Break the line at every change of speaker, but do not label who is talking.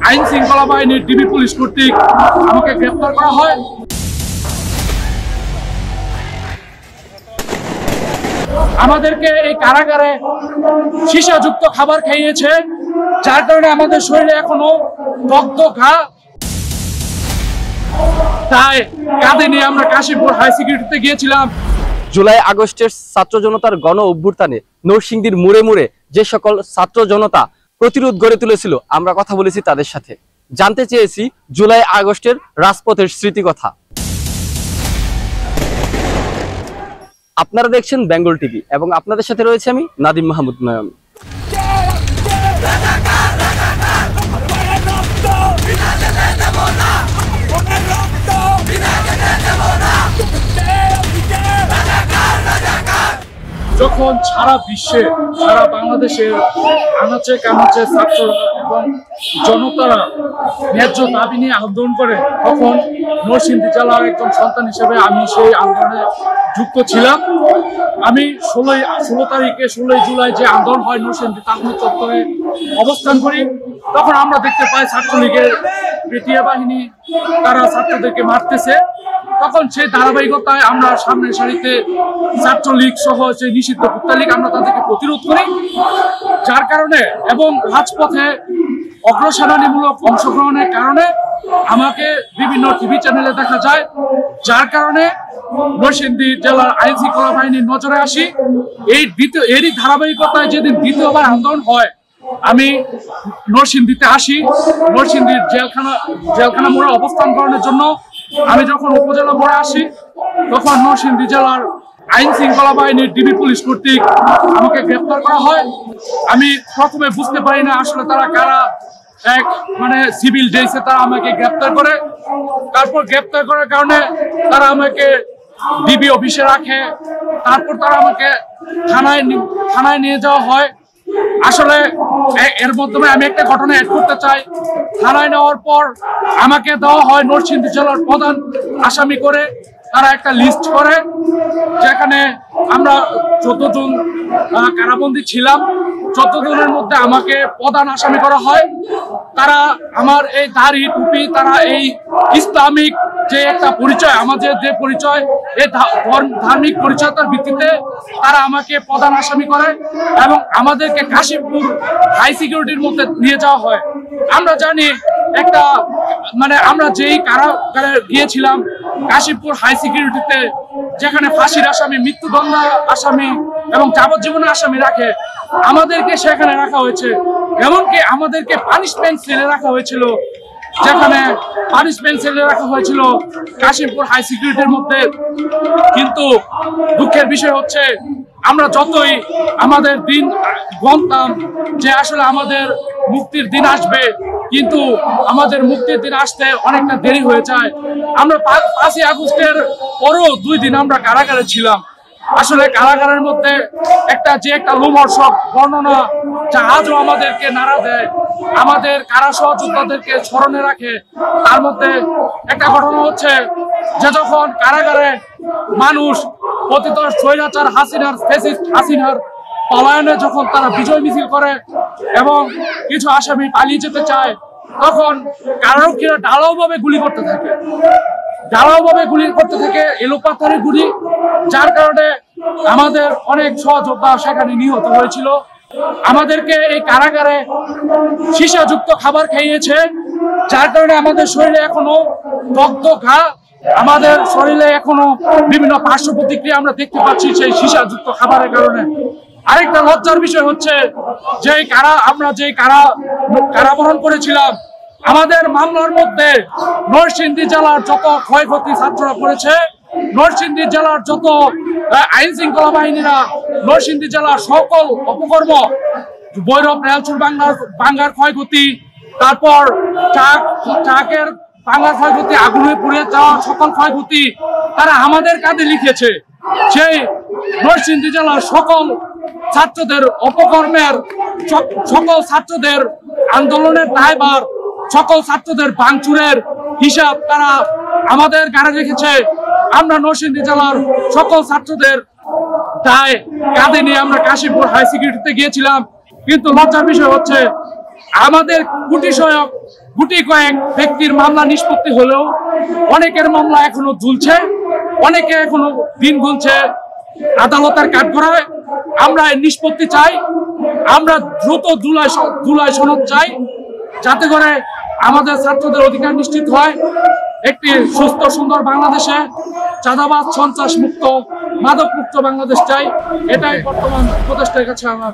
আইন শৃঙ্খলা বাহিনীর ডিবি পুলিশ কর্তৃক আমাকে গ্রেফতার করা হয়। আমাদেরকে এই কারাগারে সীসাযুক্ত খাবার খাইয়েছে, যার কারণে আমাদের শরীরে এখনো রক্ত ঘা। তাই কাঁধে নিয়ে আমরা কাশীপুর হাই সিকিউরিটিতে গিয়েছিলাম।
জুলাই আগস্টের ছাত্র জনতার গণ অভ্যুত্থানে নরসিংদীর মুড়ে মুড়ে যে সকল ছাত্র জনতা প্রতিরোধ গড়ে তুলেছিল, আমরা কথা বলেছি তাদের সাথে, জানতে চেয়েছি জুলাই আগস্টের রাজপথের স্মৃতি কথা। আপনারা দেখছেন বেঙ্গল টিভি এবং আপনাদের সাথে রয়েছে আমি নাদিম মাহমুদ নয়ন।
যখন সারা বিশ্বে, সারা বাংলাদেশের আনাচে কানাচে ছাত্ররা এবং জনতারা ন্যায্য দাবি নিয়ে আন্দোলন করে, তখন নরসিংদী জেলার একজন সন্তান হিসেবে আমি সেই আন্দোলনে যুক্ত ছিলাম। আমি 16 জুলাই যে আন্দোলন হয় নরসিংদী তাজমহল চত্বরে অবস্থান করি, তখন আমরা দেখতে পাই ছাত্রলীগের পেটিয়া বাহিনী তারা ছাত্রদেরকে মারতেছে। তখন সেই ধারাবাহিকতায় আমরা সামনের সারিতে ছাত্রলীগ সহ সেই নিষিদ্ধ ভোক্তা লীগ আমরা তাদেরকে প্রতিরোধ করি, যার কারণে এবং রাজপথে অগ্রসেনানীমূলক অংশগ্রহণের কারণে আমাকে বিভিন্ন টিভি চ্যানেলে দেখা যায়, যার কারণে নরসিংদী জেলার আইন শৃঙ্খলা বাহিনীর নজরে আসি। এরই ধারাবাহিকতায় যেদিন দ্বিতীয়বার আন্দোলন হয়, আমি নরসিংদীতে আসি। নরসিংদীর জেলখানা মোড়ে অবস্থান করানোর জন্য আমি যখন উপজেলা মোড়ে আসি, তখন নরসিংদী জেলার আইন শৃঙ্খলা বাহিনীর ডিবি পুলিশ কর্তৃক আমাকে গ্রেফতার করা হয়। আমি প্রথমে বুঝতে পারি না আসলে তারা কারা। সিভিল ড্রেসে তারা আমাকে গ্রেফতার করে। তারপর গ্রেফতার করার কারণে তারা আমাকে ডিবি অফিসে রাখে। তারপর তারা আমাকে থানায় নিয়ে যাওয়া হয়। আসলে এর মাধ্যমে আমি একটা ঘটনা অ্যাড করতে চাই। থানায় নেওয়ার পর আমাকে দেওয়া হয় নরসিংদী জেলার প্রধান আসামি করে। তারা একটা লিস্ট করে, যেখানে আমরা 14 জন কারাবন্দী ছিলাম। 14 জনের মধ্যে আমাকে প্রধান আসামি করা হয়। তারা আমার এই দাড়ি টুপি, তারা এই ইসলামিক যে একটা পরিচয়, আমাদের যে পরিচয়, এই ধার্মিক পরিচয়তার ভিত্তিতে তারা আমাকে প্রধান আসামি করে এবং আমাদেরকে কাশীপুর হাই সিকিউরিটির মধ্যে নিয়ে যাওয়া হয়। আমরা জানি আমরা যেই কারাগারে গিয়েছিলাম কাশীপুর হাই সিকিউরিটিতে, যেখানে ফাঁসির আসামি, মৃত্যুদণ্ড আসামি এবং যাবজ্জীবনের আসামি রাখে, আমাদেরকে সেখানে রাখা হয়েছে। এমনকি আমাদেরকে পানিশমেন্ট সেলে রাখা হয়েছিল, যেখানে পানিশমেন্ট সেলে রাখা হয়েছিল কাশীপুর হাই সিকিউরিটির মধ্যে। কিন্তু দুঃখের বিষয় হচ্ছে, আমরা যতই আমাদের দিন গণতাম যে আসলে আমাদের মুক্তির দিন আসবে, কিন্তু আমাদের মুক্তির দিন আসতে অনেকটা দেরি হয়ে যায়। আমরা 5ই আগস্টের পরও 2 দিন আমরা কারাগারে ছিলাম। আসলে কারাগারের মধ্যে একটা লোমহর্ষক বর্ণনা, যা আজও আমাদেরকে নাড়া দেয়, আমাদের কারা সহযোদ্ধাদেরকে স্মরণে রাখে। তার মধ্যে একটা ঘটনা হচ্ছে যে, যখন কারাগারে মানুষ পতিত স্বৈরাচার হাসিনার পলায়নে যখন তারা বিজয় মিছিল করে এবং কিছু আসামি পালিয়ে যেতে চায়, তখন কারারক্ষীরা ঢালাওভাবে গুলি করতে থাকে, এলোপাথারি গুলি, যার কারণে আমাদের অনেক সহযোদ্ধা সেখানে নিহত হয়েছিল। আমাদেরকে এই কারাগারে সীসাযুক্ত খাবার খাইয়েছে, যার কারণে আমাদের শরীরে এখনো রক্ত ঘা। আমাদের শরীরে এখনো বিভিন্ন পার্শ্ব প্রতিক্রিয়া আমরা দেখতে পাচ্ছি সেই সীসাযুক্ত খাবারের কারণে। আরেকটা লজ্জার বিষয় হচ্ছে যে আমরা যে কারাবরণ করেছিলাম, আমাদের মামলার মধ্যে নরসিংদী জেলার যত ক্ষয়ক্ষতি ছাত্ররা করেছে, নরসিংদী জেলার যত আইন শৃঙ্খলা বাহিনীরা নরসিংদী জেলার সকল অপকর্ম, ভৈরব রেলচুর বাঙ্গার ক্ষয়ক্ষতি, তারপর ট্রাকের বাংলার ক্ষয়ক্ষতি, আগুনে পুড়ে যাওয়া সকল ক্ষয়ক্ষতি তারা আমাদের কাঁধে লিখেছে। সেই নরসিংদী জেলার সকল ছাত্রদের অপকর্মের, সকল ছাত্রদের আন্দোলনের দায়ভার, সকল ছাত্রদের ভাঙচুরের হিসাব তারা আমাদের ঘাড়ে রেখেছে। আমরা নরসিংদী জেলার সকল ছাত্রদের দায় কাঁধে নিয়ে আমরা কাশীপুর হাই সিকিউরিটিতে গিয়েছিলাম। কিন্তু লজ্জার বিষয় হচ্ছে আমাদের গুটি কয়েক ব্যক্তির মামলা নিষ্পত্তি হলেও অনেকের মামলা এখনো ঝুলছে, অনেকে এখনো দিন গুনছে আদালতের কাঠগড়ায়। আমরা নিষ্পত্তি চাই, আমরা দ্রুত জুলাই সনদ চাই, যাতে করে আমাদের ছাত্রদের অধিকার নিশ্চিত হয়। একটি সুস্থ সুন্দর বাংলাদেশে চাঁদাবাজ সন্ত্রাস মুক্ত মাদক মুক্ত বাংলাদেশ চাই। এটাই বর্তমান উপদেষ্টার কাছে আমার